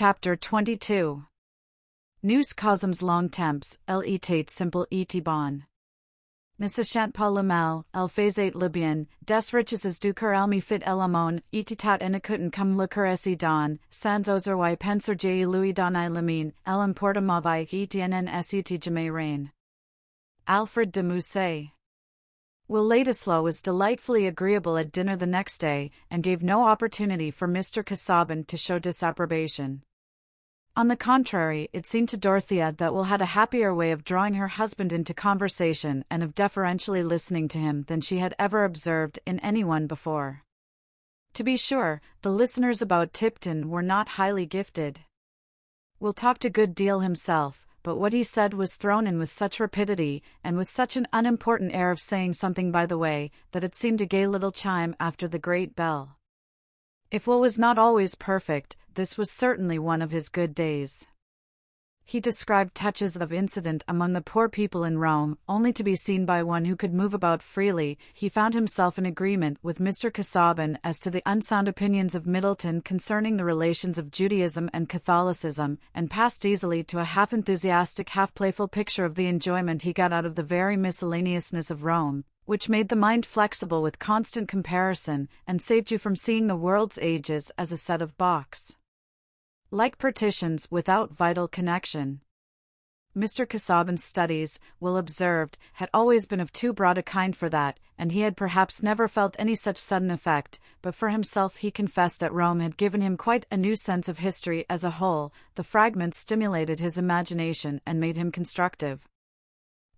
Chapter 22. Nous cosums long temps, l'état simple et bon. Ne sachant pas le mal, elle faisait le bien, des richesses du cœur elle me fit elamon, etitat enicuten comme le cœur si don, sans oser penser j'ai lui donner le mien, elle importa mauvais etnn set jamais rein. Alfred de Musset. Will Ladislaw was delightfully agreeable at dinner the next day, and gave no opportunity for Mr. Casaubon to show disapprobation. On the contrary, it seemed to Dorothea that Will had a happier way of drawing her husband into conversation and of deferentially listening to him than she had ever observed in anyone before. To be sure, the listeners about Tipton were not highly gifted. Will talked a good deal himself, but what he said was thrown in with such rapidity, and with such an unimportant air of saying something by the way, that it seemed a gay little chime after the great bell. If Will was not always perfect, this was certainly one of his good days. He described touches of incident among the poor people in Rome, only to be seen by one who could move about freely. He found himself in agreement with Mr. Casaubon as to the unsound opinions of Middleton concerning the relations of Judaism and Catholicism, and passed easily to a half-enthusiastic, half-playful picture of the enjoyment he got out of the very miscellaneousness of Rome, which made the mind flexible with constant comparison, and saved you from seeing the world's ages as a set of blocks, like partitions without vital connection. Mr. Casaubon's studies, Will observed, had always been of too broad a kind for that, and he had perhaps never felt any such sudden effect, but for himself he confessed that Rome had given him quite a new sense of history as a whole. The fragments stimulated his imagination and made him constructive.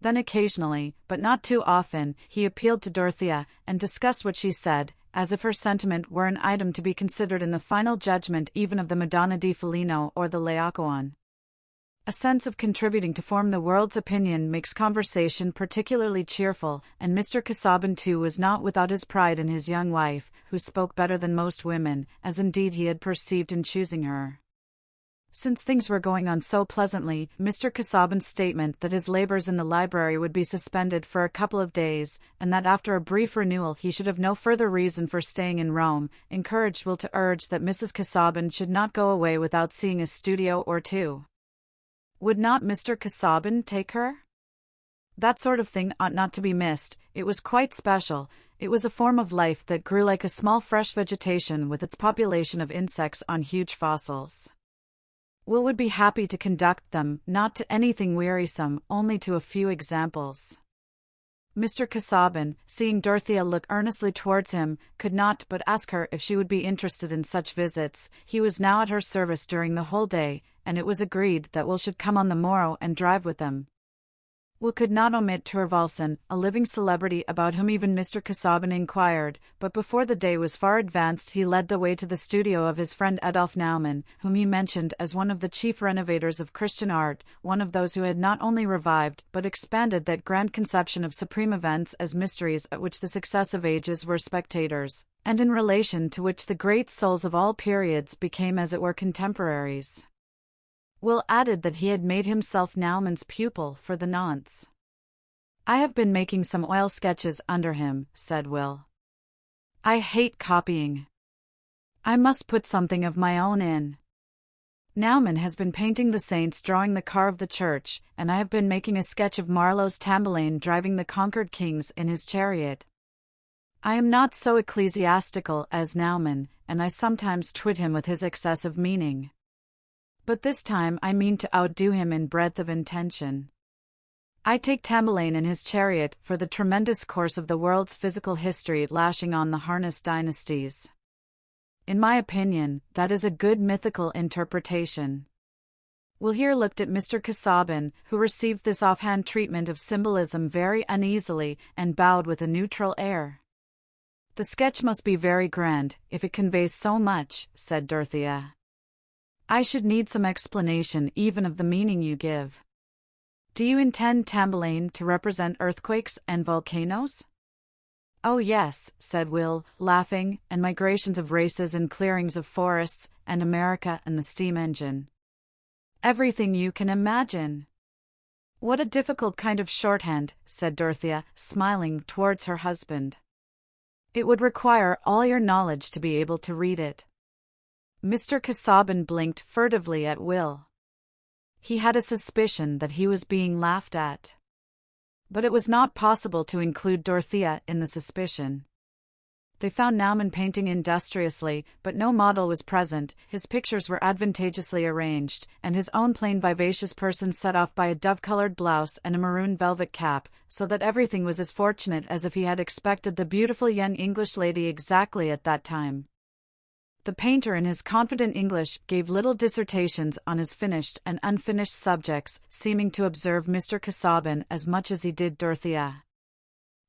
Then occasionally, but not too often, he appealed to Dorothea, and discussed what she said, as if her sentiment were an item to be considered in the final judgment even of the Madonna di Foligno or the Laocoon. A sense of contributing to form the world's opinion makes conversation particularly cheerful, and Mr. Casaubon too was not without his pride in his young wife, who spoke better than most women, as indeed he had perceived in choosing her. Since things were going on so pleasantly, Mr. Casaubon's statement that his labors in the library would be suspended for a couple of days, and that after a brief renewal he should have no further reason for staying in Rome, encouraged Will to urge that Mrs. Casaubon should not go away without seeing a studio or two. Would not Mr. Casaubon take her? That sort of thing ought not to be missed. It was quite special. It was a form of life that grew like a small fresh vegetation with its population of insects on huge fossils. Will would be happy to conduct them, not to anything wearisome, only to a few examples. Mr. Casaubon, seeing Dorothea look earnestly towards him, could not but ask her if she would be interested in such visits. He was now at her service during the whole day, and it was agreed that Will should come on the morrow and drive with them. Will could not omit Thorvaldsen, a living celebrity about whom even Mr. Casaubon inquired, but before the day was far advanced he led the way to the studio of his friend Adolf Naumann, whom he mentioned as one of the chief renovators of Christian art, one of those who had not only revived but expanded that grand conception of supreme events as mysteries at which the successive ages were spectators, and in relation to which the great souls of all periods became as it were contemporaries. Will added that he had made himself Naumann's pupil for the nonce. "I have been making some oil sketches under him," said Will. "I hate copying. I must put something of my own in. Naumann has been painting the saints drawing the car of the church, and I have been making a sketch of Marlowe's Tamburlaine driving the conquered kings in his chariot. I am not so ecclesiastical as Naumann, and I sometimes twit him with his excessive meaning. But this time I mean to outdo him in breadth of intention. I take Tamburlaine in his chariot for the tremendous course of the world's physical history lashing on the harness dynasties. In my opinion, that is a good mythical interpretation." Will here looked at Mr. Casaubon, who received this offhand treatment of symbolism very uneasily, and bowed with a neutral air. "The sketch must be very grand, if it conveys so much," said Dorothea. "I should need some explanation even of the meaning you give. Do you intend Tamburlaine to represent earthquakes and volcanoes?" "Oh yes," said Will, laughing, "and migrations of races and clearings of forests, and America and the steam engine. Everything you can imagine." "What a difficult kind of shorthand," said Dorothea, smiling towards her husband. "It would require all your knowledge to be able to read it." Mr. Casaubon blinked furtively at Will. He had a suspicion that he was being laughed at. But it was not possible to include Dorothea in the suspicion. They found Naumann painting industriously, but no model was present. His pictures were advantageously arranged, and his own plain vivacious person set off by a dove-colored blouse and a maroon velvet cap, so that everything was as fortunate as if he had expected the beautiful young English lady exactly at that time. The painter in his confident English gave little dissertations on his finished and unfinished subjects, seeming to observe Mr. Casaubon as much as he did Dorothea.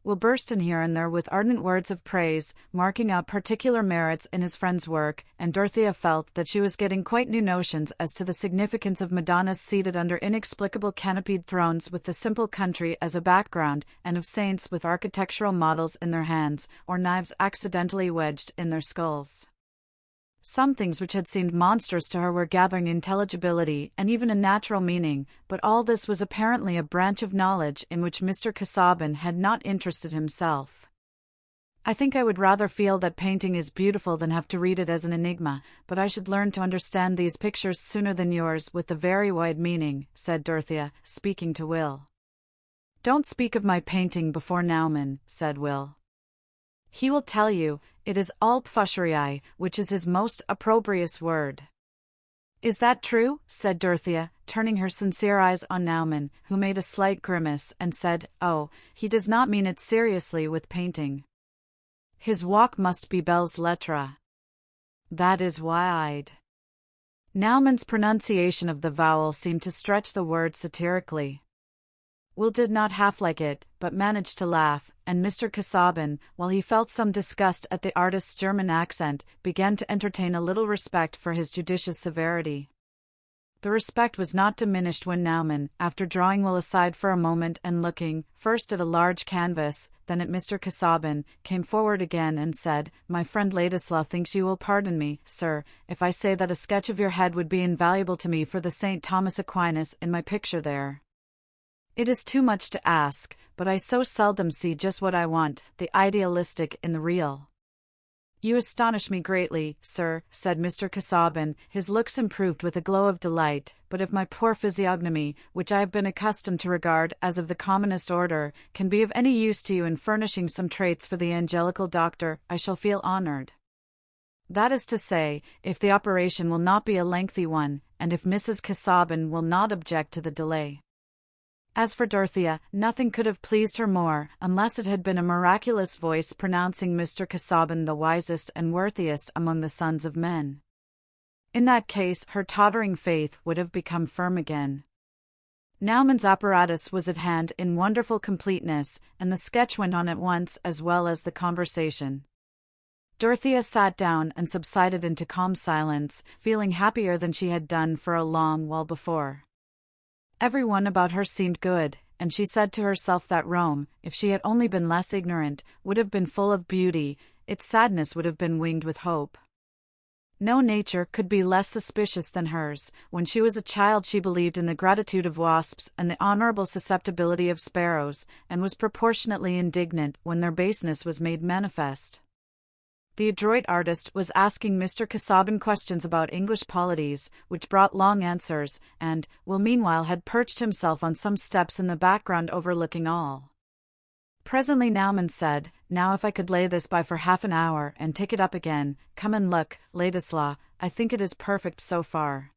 Will burst in here and there with ardent words of praise, marking out particular merits in his friend's work, and Dorothea felt that she was getting quite new notions as to the significance of Madonnas seated under inexplicable canopied thrones with the simple country as a background, and of saints with architectural models in their hands, or knives accidentally wedged in their skulls. Some things which had seemed monstrous to her were gathering intelligibility and even a natural meaning, but all this was apparently a branch of knowledge in which Mr. Casaubon had not interested himself. "I think I would rather feel that painting is beautiful than have to read it as an enigma, but I should learn to understand these pictures sooner than yours with the very wide meaning," said Dorothea, speaking to Will. "Don't speak of my painting before Naumann," said Will. "He will tell you, it is all pfuscherei, which is his most opprobrious word." "Is that true?" said Dorothea, turning her sincere eyes on Naumann, who made a slight grimace and said, "Oh, he does not mean it seriously with painting. His walk must be belles lettres. That is wide." Naumann's pronunciation of the vowel seemed to stretch the word satirically. Will did not half like it, but managed to laugh, and Mr. Casaubon, while he felt some disgust at the artist's German accent, began to entertain a little respect for his judicious severity. The respect was not diminished when Naumann, after drawing Will aside for a moment and looking, first at a large canvas, then at Mr. Casaubon, came forward again and said, "My friend Ladislaw thinks you will pardon me, sir, if I say that a sketch of your head would be invaluable to me for the St. Thomas Aquinas in my picture there. It is too much to ask, but I so seldom see just what I want, the idealistic in the real." "You astonish me greatly, sir," said Mr. Casaubon, his looks improved with a glow of delight, "but if my poor physiognomy, which I have been accustomed to regard as of the commonest order, can be of any use to you in furnishing some traits for the angelical doctor, I shall feel honored. That is to say, if the operation will not be a lengthy one, and if Mrs. Casaubon will not object to the delay." As for Dorothea, nothing could have pleased her more, unless it had been a miraculous voice pronouncing Mr. Casaubon the wisest and worthiest among the sons of men. In that case, her tottering faith would have become firm again. Naumann's apparatus was at hand in wonderful completeness, and the sketch went on at once as well as the conversation. Dorothea sat down and subsided into calm silence, feeling happier than she had done for a long while before. Everyone about her seemed good, and she said to herself that Rome, if she had only been less ignorant, would have been full of beauty, its sadness would have been winged with hope. No nature could be less suspicious than hers. When she was a child she believed in the gratitude of wasps and the honorable susceptibility of sparrows, and was proportionately indignant when their baseness was made manifest. The adroit artist was asking Mr. Casaubon questions about English polities, which brought long answers, and Will meanwhile had perched himself on some steps in the background overlooking all. Presently Naumann said, "Now if I could lay this by for half an hour and take it up again, come and look, Ladislaw, I think it is perfect so far."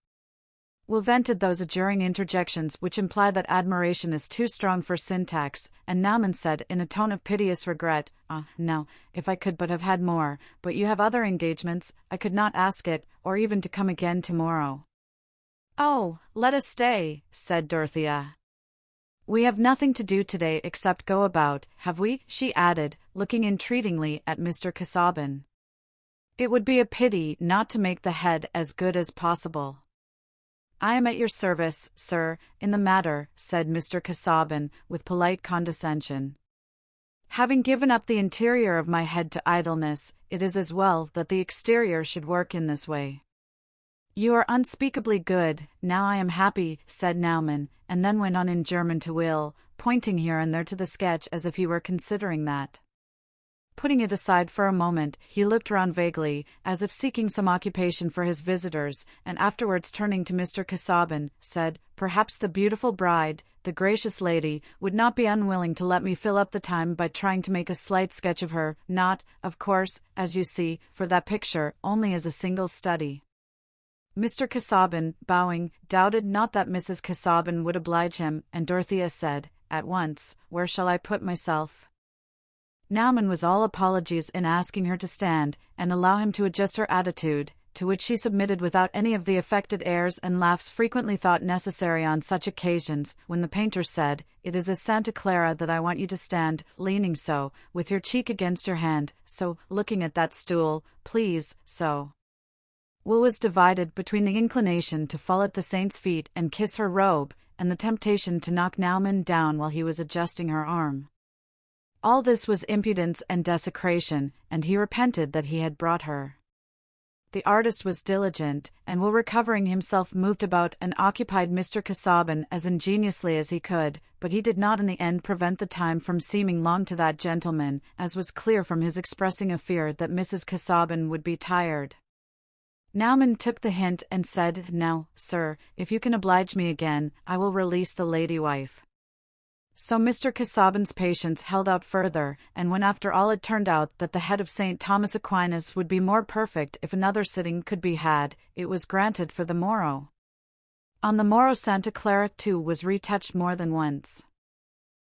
Will vented those adjuring interjections which imply that admiration is too strong for syntax, and Naumann said in a tone of piteous regret, "No, if I could but have had more, but you have other engagements, I could not ask it, or even to come again tomorrow." "Oh, let us stay," said Dorothea. "We have nothing to do today except go about, have we?" she added, looking entreatingly at Mr. Casaubon. "It would be a pity not to make the head as good as possible." "I am at your service, sir, in the matter," said Mr. Casaubon, with polite condescension. "Having given up the interior of my head to idleness, it is as well that the exterior should work in this way." "You are unspeakably good, now I am happy," said Naumann, and then went on in German to Will, pointing here and there to the sketch as if he were considering that. Putting it aside for a moment, he looked round vaguely, as if seeking some occupation for his visitors, and afterwards turning to Mr. Casaubon, said, "Perhaps the beautiful bride, the gracious lady, would not be unwilling to let me fill up the time by trying to make a slight sketch of her, not, of course, as you see, for that picture, only as a single study." Mr. Casaubon, bowing, doubted not that Mrs. Casaubon would oblige him, and Dorothea said, at once, "Where shall I put myself?" Naumann was all apologies in asking her to stand, and allow him to adjust her attitude, to which she submitted without any of the affected airs and laughs frequently thought necessary on such occasions, when the painter said, "It is as Santa Clara that I want you to stand, leaning so, with your cheek against your hand, so, looking at that stool, please, so." Will was divided between the inclination to fall at the saint's feet and kiss her robe, and the temptation to knock Naumann down while he was adjusting her arm. All this was impudence and desecration, and he repented that he had brought her. The artist was diligent, and while recovering himself moved about and occupied Mr. Casaubon as ingeniously as he could, but he did not in the end prevent the time from seeming long to that gentleman, as was clear from his expressing a fear that Mrs. Casaubon would be tired. Naumann took the hint and said, "Now, sir, if you can oblige me again, I will release the lady wife." So Mr. Casaubon's patience held out further, and when after all it turned out that the head of St. Thomas Aquinas would be more perfect if another sitting could be had, it was granted for the morrow. On the morrow Santa Clara too was retouched more than once.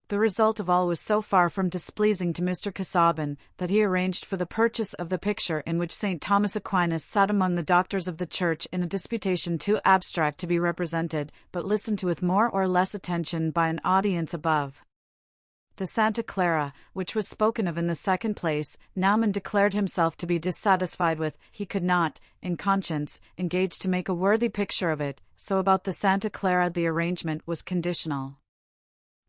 The result of all was so far from displeasing to Mr. Casaubon, that he arranged for the purchase of the picture in which St. Thomas Aquinas sat among the doctors of the Church in a disputation too abstract to be represented, but listened to with more or less attention by an audience above. The Santa Clara, which was spoken of in the second place, Naumann declared himself to be dissatisfied with. He could not, in conscience, engage to make a worthy picture of it, so about the Santa Clara the arrangement was conditional.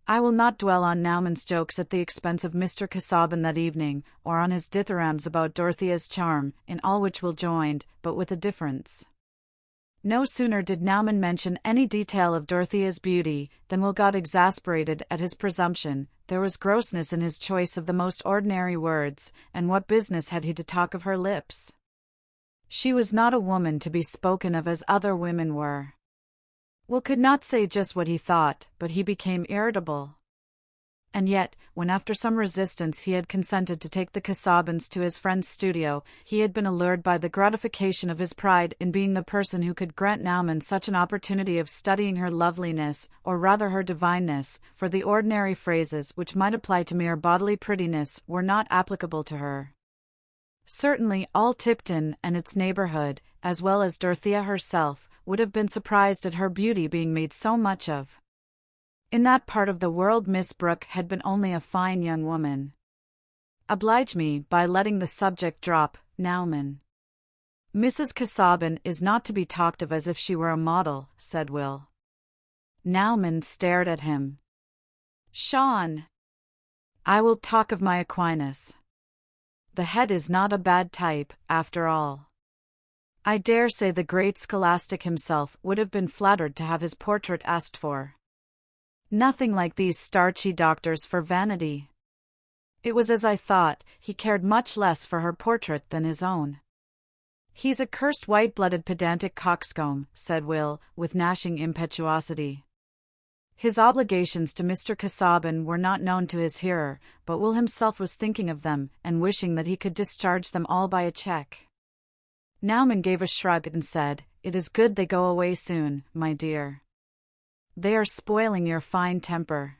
I will not dwell on Naumann's jokes at the expense of Mr. Casaubon that evening, or on his dithyrambs about Dorothea's charm, in all which Will joined, but with a difference. No sooner did Naumann mention any detail of Dorothea's beauty, than Will got exasperated at his presumption. There was grossness in his choice of the most ordinary words, and what business had he to talk of her lips? She was not a woman to be spoken of as other women were. Will could not say just what he thought, but he became irritable. And yet, when after some resistance he had consented to take the Casaubons to his friend's studio, he had been allured by the gratification of his pride in being the person who could grant Naumann such an opportunity of studying her loveliness, or rather her divineness, for the ordinary phrases which might apply to mere bodily prettiness were not applicable to her. Certainly all Tipton and its neighborhood, as well as Dorothea herself, would have been surprised at her beauty being made so much of. In that part of the world Miss Brooke had been only a fine young woman. Oblige me by letting the subject drop, Naumann. Mrs. Casaubon is not to be talked of as if she were a model, said Will. Naumann stared at him. Sean! I will talk of my Aquinas. The head is not a bad type, after all. I dare say the great scholastic himself would have been flattered to have his portrait asked for. Nothing like these starchy doctors for vanity. It was as I thought, he cared much less for her portrait than his own. He's a cursed white-blooded pedantic coxcomb, said Will, with gnashing impetuosity. His obligations to Mr. Casaubon were not known to his hearer, but Will himself was thinking of them, and wishing that he could discharge them all by a cheque. Naumann gave a shrug and said, "It is good they go away soon, my dear. They are spoiling your fine temper."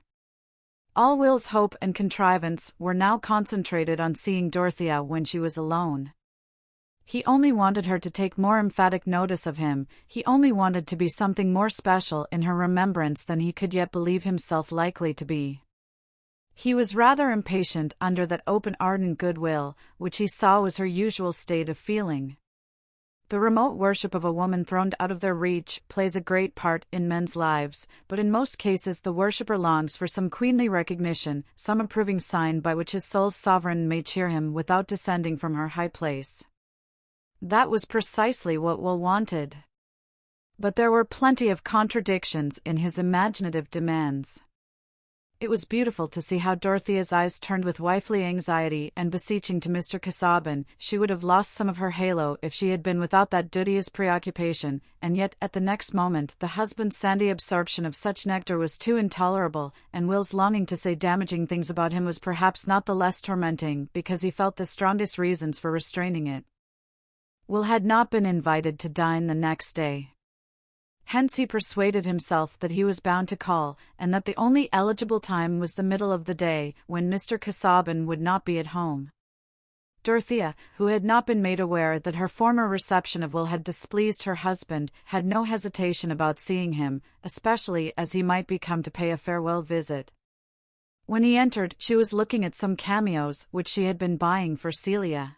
All Will's hope and contrivance were now concentrated on seeing Dorothea when she was alone. He only wanted her to take more emphatic notice of him, he only wanted to be something more special in her remembrance than he could yet believe himself likely to be. He was rather impatient under that open ardent goodwill, which he saw was her usual state of feeling. The remote worship of a woman thrown out of their reach plays a great part in men's lives, but in most cases the worshipper longs for some queenly recognition, some approving sign by which his soul's sovereign may cheer him without descending from her high place. That was precisely what Will wanted. But there were plenty of contradictions in his imaginative demands. It was beautiful to see how Dorothea's eyes turned with wifely anxiety and beseeching to Mr. Casaubon. She would have lost some of her halo if she had been without that duteous preoccupation, and yet at the next moment the husband's sandy absorption of such nectar was too intolerable, and Will's longing to say damaging things about him was perhaps not the less tormenting because he felt the strongest reasons for restraining it. Will had not been invited to dine the next day. Hence he persuaded himself that he was bound to call, and that the only eligible time was the middle of the day, when Mr. Casaubon would not be at home. Dorothea, who had not been made aware that her former reception of Will had displeased her husband, had no hesitation about seeing him, especially as he might be come to pay a farewell visit. When he entered, she was looking at some cameos which she had been buying for Celia.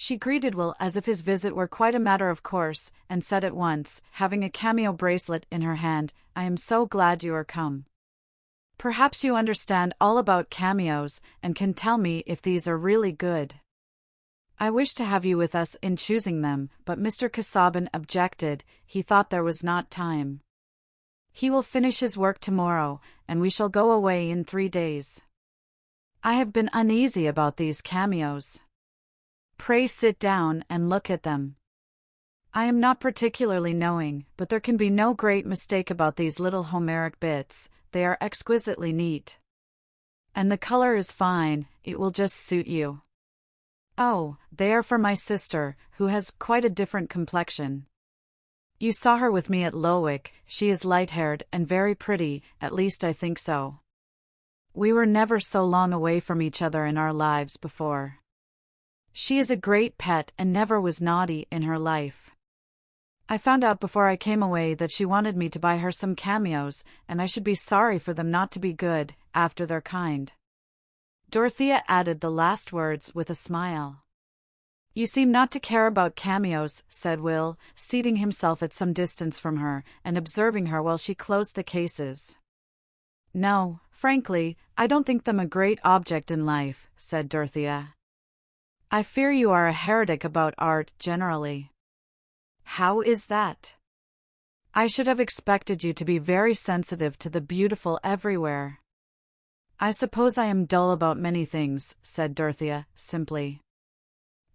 She greeted Will as if his visit were quite a matter of course, and said at once, having a cameo bracelet in her hand, "I am so glad you are come. Perhaps you understand all about cameos, and can tell me if these are really good. I wish to have you with us in choosing them, but Mr. Casaubon objected. He thought there was not time. He will finish his work tomorrow, and we shall go away in 3 days. I have been uneasy about these cameos. Pray sit down and look at them. I am not particularly knowing, but there can be no great mistake about these little Homeric bits. They are exquisitely neat. And the color is fine, it will just suit you. Oh, they are for my sister, who has quite a different complexion. You saw her with me at Lowick. She is light-haired and very pretty, at least I think so. We were never so long away from each other in our lives before. She is a great pet and never was naughty in her life. I found out before I came away that she wanted me to buy her some cameos, and I should be sorry for them not to be good, after their kind." Dorothea added the last words with a smile. "You seem not to care about cameos," said Will, seating himself at some distance from her, and observing her while she closed the cases. "No, frankly, I don't think them a great object in life," said Dorothea. "I fear you are a heretic about art generally." "How is that?" "I should have expected you to be very sensitive to the beautiful everywhere." "I suppose I am dull about many things," said Dorothea, simply.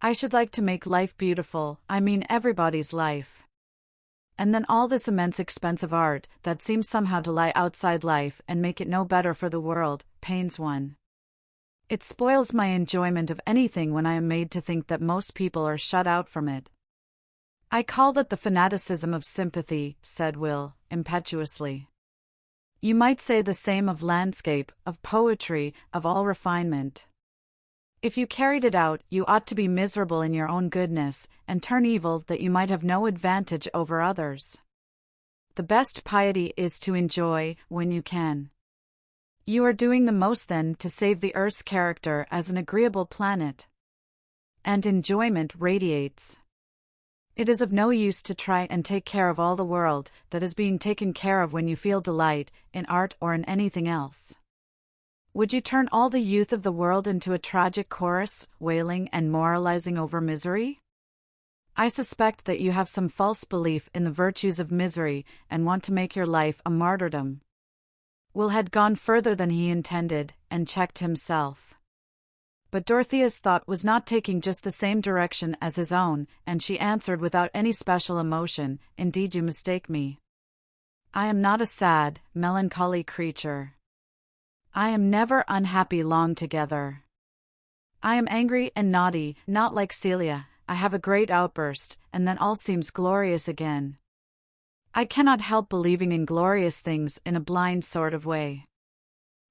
"I should like to make life beautiful, I mean everybody's life. And then all this immense expense of art, that seems somehow to lie outside life and make it no better for the world, pains one. It spoils my enjoyment of anything when I am made to think that most people are shut out from it." "I call that the fanaticism of sympathy," said Will, impetuously. "You might say the same of landscape, of poetry, of all refinement. If you carried it out, you ought to be miserable in your own goodness, and turn evil that you might have no advantage over others. The best piety is to enjoy, when you can. You are doing the most then to save the earth's character as an agreeable planet. And enjoyment radiates. It is of no use to try and take care of all the world that is being taken care of when you feel delight, in art or in anything else. Would you turn all the youth of the world into a tragic chorus, wailing and moralizing over misery? I suspect that you have some false belief in the virtues of misery, and want to make your life a martyrdom." Will had gone further than he intended, and checked himself. But Dorothea's thought was not taking just the same direction as his own, and she answered without any special emotion, "Indeed you mistake me. I am not a sad, melancholy creature. I am never unhappy long together. I am angry and naughty, not like Celia. I have a great outburst, and then all seems glorious again. I cannot help believing in glorious things in a blind sort of way.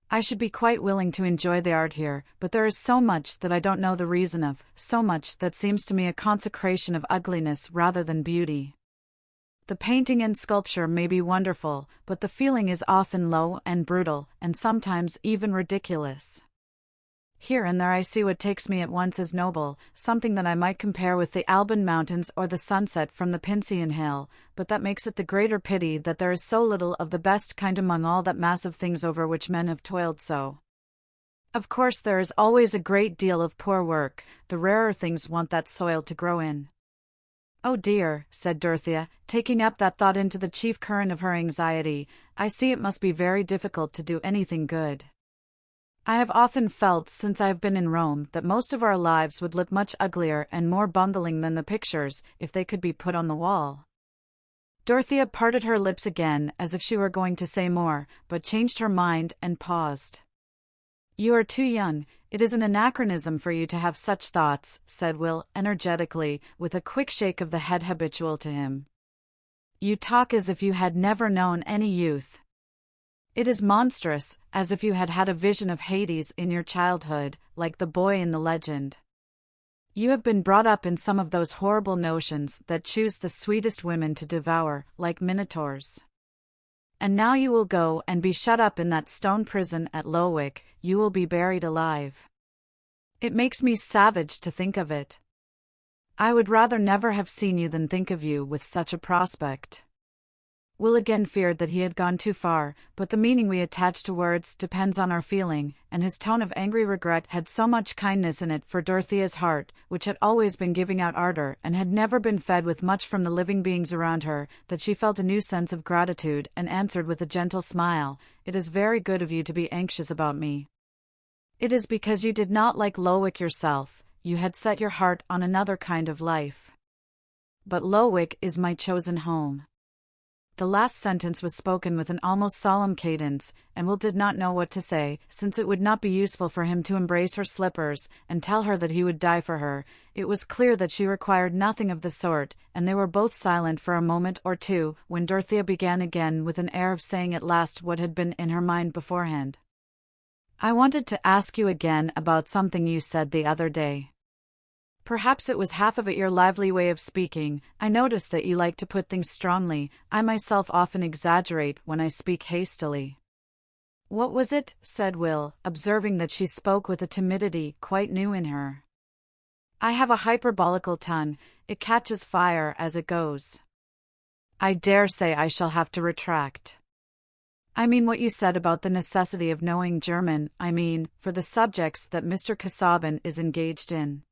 I should be quite willing to enjoy the art here, but there is so much that I don't know the reason of, so much that seems to me a consecration of ugliness rather than beauty. The painting and sculpture may be wonderful, but the feeling is often low and brutal, and sometimes even ridiculous. Here and there I see what takes me at once as noble, something that I might compare with the Alban Mountains or the sunset from the Pincian Hill, but that makes it the greater pity that there is so little of the best kind among all that mass of things over which men have toiled so. Of course there is always a great deal of poor work, the rarer things want that soil to grow in. "Oh dear," said Dorothea, taking up that thought into the chief current of her anxiety. "I see it must be very difficult to do anything good. I have often felt since I have been in Rome that most of our lives would look much uglier and more bungling than the pictures, if they could be put on the wall." Dorothea parted her lips again as if she were going to say more, but changed her mind and paused. "You are too young. It is an anachronism for you to have such thoughts," said Will energetically, with a quick shake of the head habitual to him. "You talk as if you had never known any youth. It is monstrous, as if you had had a vision of Hades in your childhood, like the boy in the legend. You have been brought up in some of those horrible notions that choose the sweetest women to devour, like minotaurs. And now you will go and be shut up in that stone prison at Lowick. You will be buried alive. It makes me savage to think of it. I would rather never have seen you than think of you with such a prospect." Will again feared that he had gone too far, but the meaning we attach to words depends on our feeling, and his tone of angry regret had so much kindness in it for Dorothea's heart, which had always been giving out ardor and had never been fed with much from the living beings around her, that she felt a new sense of gratitude and answered with a gentle smile, "It is very good of you to be anxious about me. It is because you did not like Lowick yourself. You had set your heart on another kind of life. But Lowick is my chosen home." The last sentence was spoken with an almost solemn cadence, and Will did not know what to say, since it would not be useful for him to embrace her slippers and tell her that he would die for her. It was clear that she required nothing of the sort, and they were both silent for a moment or two, when Dorothea began again with an air of saying at last what had been in her mind beforehand. "I wanted to ask you again about something you said the other day. Perhaps it was half of it your lively way of speaking. I notice that you like to put things strongly. I myself often exaggerate when I speak hastily." "What was it?" said Will, observing that she spoke with a timidity quite new in her. "I have a hyperbolical tongue. It catches fire as it goes. I dare say I shall have to retract. I mean what you said about the necessity of knowing German, for the subjects that Mr. Casaubon is engaged in.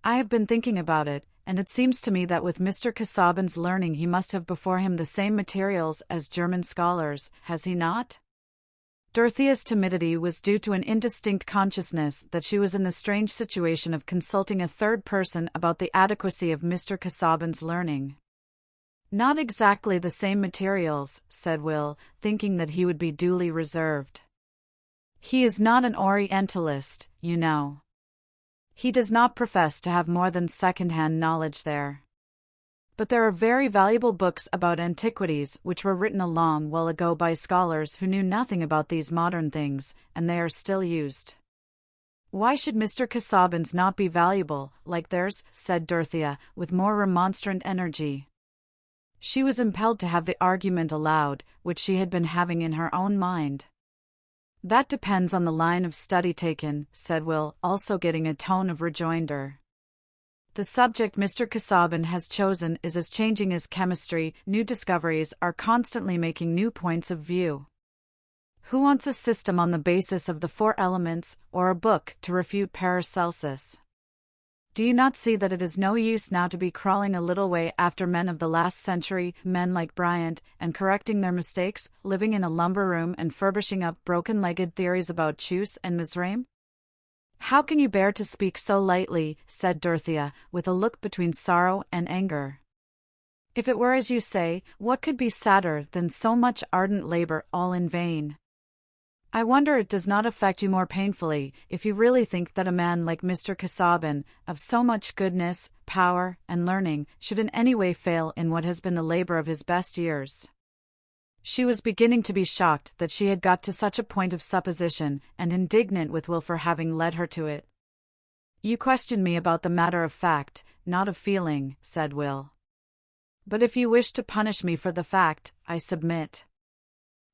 I have been thinking about it, and it seems to me that with Mr. Casaubon's learning he must have before him the same materials as German scholars, has he not?" Dorothea's timidity was due to an indistinct consciousness that she was in the strange situation of consulting a third person about the adequacy of Mr. Casaubon's learning. "Not exactly the same materials," said Will, thinking that he would be duly reserved. "He is not an Orientalist, you know. He does not profess to have more than second-hand knowledge there. But there are very valuable books about antiquities which were written a long while ago by scholars who knew nothing about these modern things, and they are still used." "Why should Mr. Casaubon's not be valuable, like theirs?" said Dorothea, with more remonstrant energy. She was impelled to have the argument aloud, which she had been having in her own mind. "That depends on the line of study taken," said Will, also getting a tone of rejoinder. "The subject Mr. Casaubon has chosen is as changing as chemistry. New discoveries are constantly making new points of view. Who wants a system on the basis of the 4 elements, or a book to refute Paracelsus? Do you not see that it is no use now to be crawling a little way after men of the last century, men like Bryant, and correcting their mistakes, living in a lumber room and furbishing up broken-legged theories about Chus and Mizraim?" "How can you bear to speak so lightly?" said Dorothea, with a look between sorrow and anger. "If it were as you say, what could be sadder than so much ardent labor all in vain? I wonder it does not affect you more painfully, if you really think that a man like Mr. Casaubon, of so much goodness, power, and learning, should in any way fail in what has been the labor of his best years." She was beginning to be shocked that she had got to such a point of supposition, and indignant with Will for having led her to it. "You question me about the matter of fact, not of feeling," said Will. "But if you wish to punish me for the fact, I submit.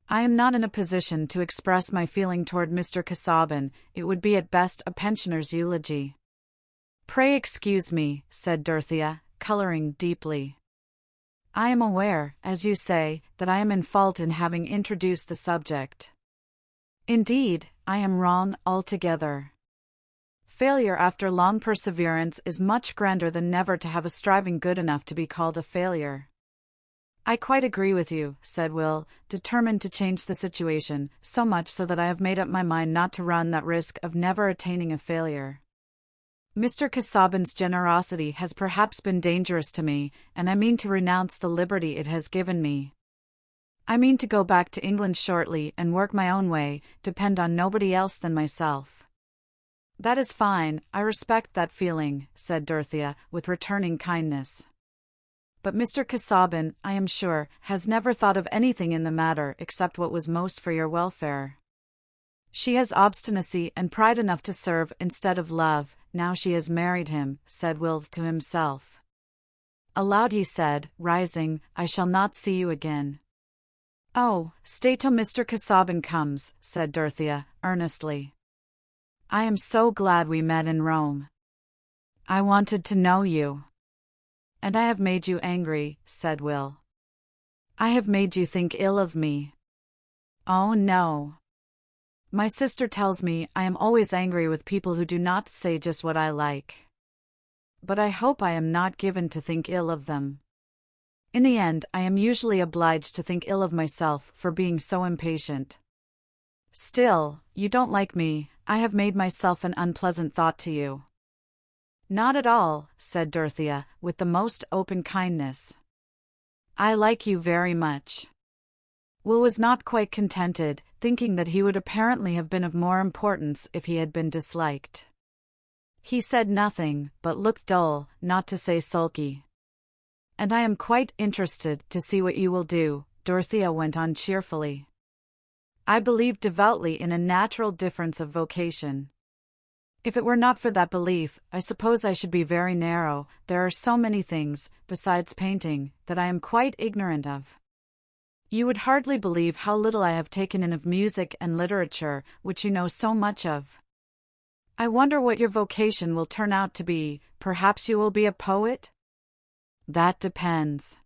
I am not in a position to express my feeling toward Mr. Casaubon. It would be at best a pensioner's eulogy." "Pray excuse me," said Dorothea, coloring deeply. "I am aware, as you say, that I am in fault in having introduced the subject. Indeed, I am wrong altogether. Failure after long perseverance is much grander than never to have a striving good enough to be called a failure. I quite agree with you, said Will, determined to change the situation, so much so that I have made up my mind not to run that risk of never attaining a failure. Mr. Casaubon's generosity has perhaps been dangerous to me, and I mean to renounce the liberty it has given me. I mean to go back to England shortly and work my own way, depend on nobody else than myself. That is fine, I respect that feeling, said Dorothea, with returning kindness. But Mr. Casaubon, I am sure, has never thought of anything in the matter except what was most for your welfare. She has obstinacy and pride enough to serve instead of love, now she has married him, said Will to himself. Aloud he said, rising, I shall not see you again. Oh, stay till Mr. Casaubon comes, said Dorothea, earnestly. I am so glad we met in Rome. I wanted to know you. And I have made you angry, said Will. I have made you think ill of me. Oh no. My sister tells me I am always angry with people who do not say just what I like. But I hope I am not given to think ill of them. In the end, I am usually obliged to think ill of myself for being so impatient. Still, you don't like me, I have made myself an unpleasant thought to you. Not at all, said Dorothea, with the most open kindness. I like you very much. Will was not quite contented, thinking that he would apparently have been of more importance if he had been disliked. He said nothing, but looked dull, not to say sulky. And I am quite interested to see what you will do, Dorothea went on cheerfully. I believe devoutly in a natural difference of vocation. If it were not for that belief, I suppose I should be very narrow. There are so many things, besides painting, that I am quite ignorant of. You would hardly believe how little I have taken in of music and literature, which you know so much of. I wonder what your vocation will turn out to be. Perhaps you will be a poet? That depends.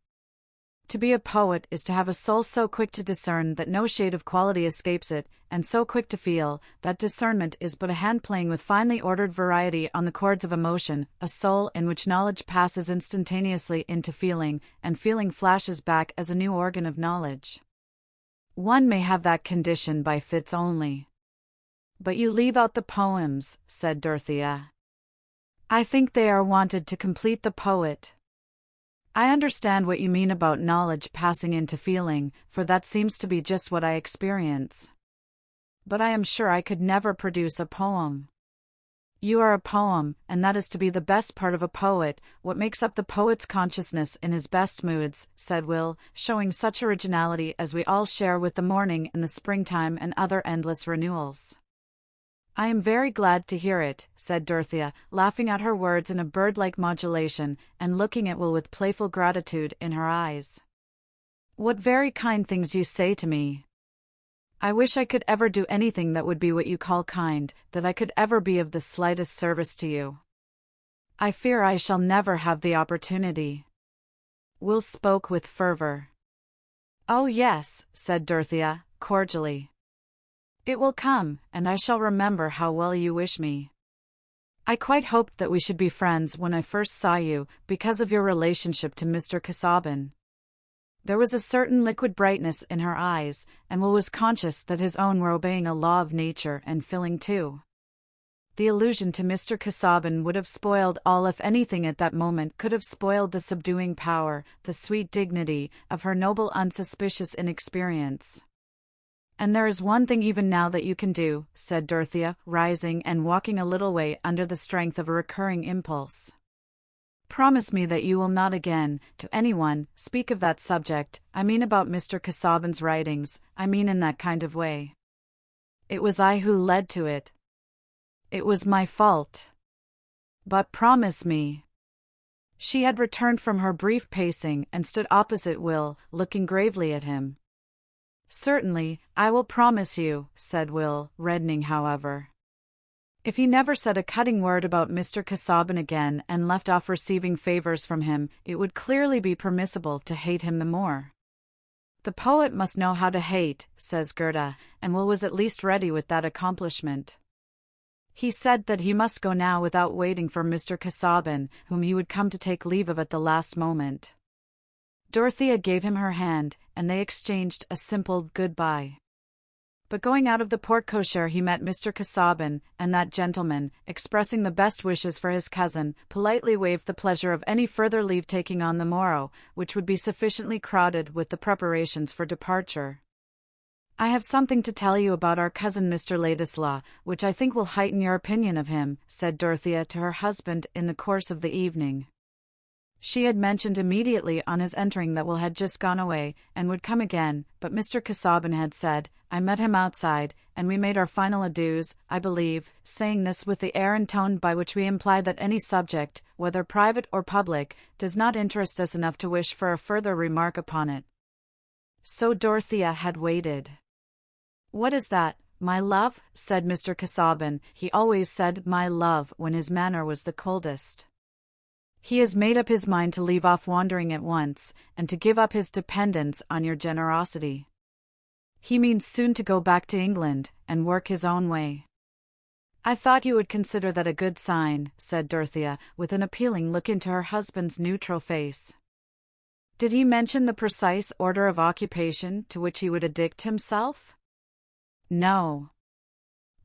To be a poet is to have a soul so quick to discern that no shade of quality escapes it, and so quick to feel that discernment is but a hand playing with finely ordered variety on the chords of emotion, a soul in which knowledge passes instantaneously into feeling, and feeling flashes back as a new organ of knowledge. One may have that condition by fits only. But you leave out the poems, said Dorothea. I think they are wanted to complete the poet. I understand what you mean about knowledge passing into feeling, for that seems to be just what I experience. But I am sure I could never produce a poem. You are a poem, and that is to be the best part of a poet, what makes up the poet's consciousness in his best moods, said Will, showing such originality as we all share with the morning and the springtime and other endless renewals. I am very glad to hear it, said Dorothea, laughing at her words in a bird-like modulation, and looking at Will with playful gratitude in her eyes. What very kind things you say to me. I wish I could ever do anything that would be what you call kind, that I could ever be of the slightest service to you. I fear I shall never have the opportunity. Will spoke with fervor. Oh yes, said Dorothea, cordially. It will come, and I shall remember how well you wish me. I quite hoped that we should be friends when I first saw you, because of your relationship to Mr. Casaubon. There was a certain liquid brightness in her eyes, and Will was conscious that his own were obeying a law of nature and filling too. The allusion to Mr. Casaubon would have spoiled all if anything at that moment could have spoiled the subduing power, the sweet dignity, of her noble unsuspicious inexperience. And there is one thing even now that you can do, said Dorothea, rising and walking a little way under the strength of a recurring impulse. Promise me that you will not again, to anyone, speak of that subject, I mean about Mr. Casaubon's writings, I mean in that kind of way. It was I who led to it. It was my fault. But promise me. She had returned from her brief pacing and stood opposite Will, looking gravely at him. Certainly, I will promise you, said Will, reddening however. If he never said a cutting word about Mr. Casaubon again and left off receiving favors from him, it would clearly be permissible to hate him the more. The poet must know how to hate, says Goethe, and Will was at least ready with that accomplishment. He said that he must go now without waiting for Mr. Casaubon, whom he would come to take leave of at the last moment. Dorothea gave him her hand, and they exchanged a simple goodbye. But going out of the porte-cochere he met Mr. Casaubon, and that gentleman, expressing the best wishes for his cousin, politely waived the pleasure of any further leave-taking on the morrow, which would be sufficiently crowded with the preparations for departure. "I have something to tell you about our cousin Mr. Ladislaw, which I think will heighten your opinion of him," said Dorothea to her husband in the course of the evening. She had mentioned immediately on his entering that Will had just gone away, and would come again, but Mr. Casaubon had said, "I met him outside, and we made our final adieus, I believe," saying this with the air and tone by which we imply that any subject, whether private or public, does not interest us enough to wish for a further remark upon it. So Dorothea had waited. "What is that, my love?" said Mr. Casaubon. He always said "my love" when his manner was the coldest. "He has made up his mind to leave off wandering at once, and to give up his dependence on your generosity. He means soon to go back to England, and work his own way." "I thought you would consider that a good sign," said Dorothea, with an appealing look into her husband's neutral face. "Did he mention the precise order of occupation to which he would addict himself?" "No.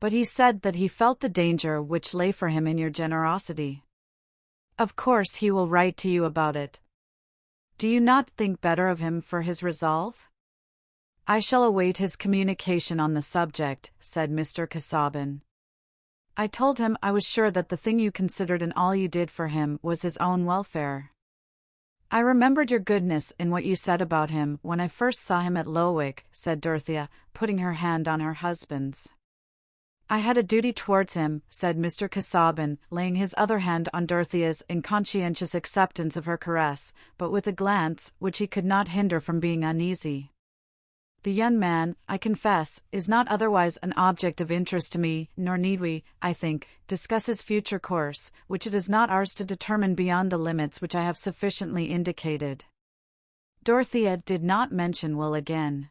But he said that he felt the danger which lay for him in your generosity. Of course he will write to you about it. Do you not think better of him for his resolve?" "I shall await his communication on the subject," said Mr. Casaubon. "I told him I was sure that the thing you considered in all you did for him was his own welfare. I remembered your goodness in what you said about him when I first saw him at Lowick," said Dorothea, putting her hand on her husband's. "I had a duty towards him," said Mr. Casaubon, laying his other hand on Dorothea's in conscientious acceptance of her caress, but with a glance which he could not hinder from being uneasy. "The young man, I confess, is not otherwise an object of interest to me, nor need we, I think, discuss his future course, which it is not ours to determine beyond the limits which I have sufficiently indicated." Dorothea did not mention Will again.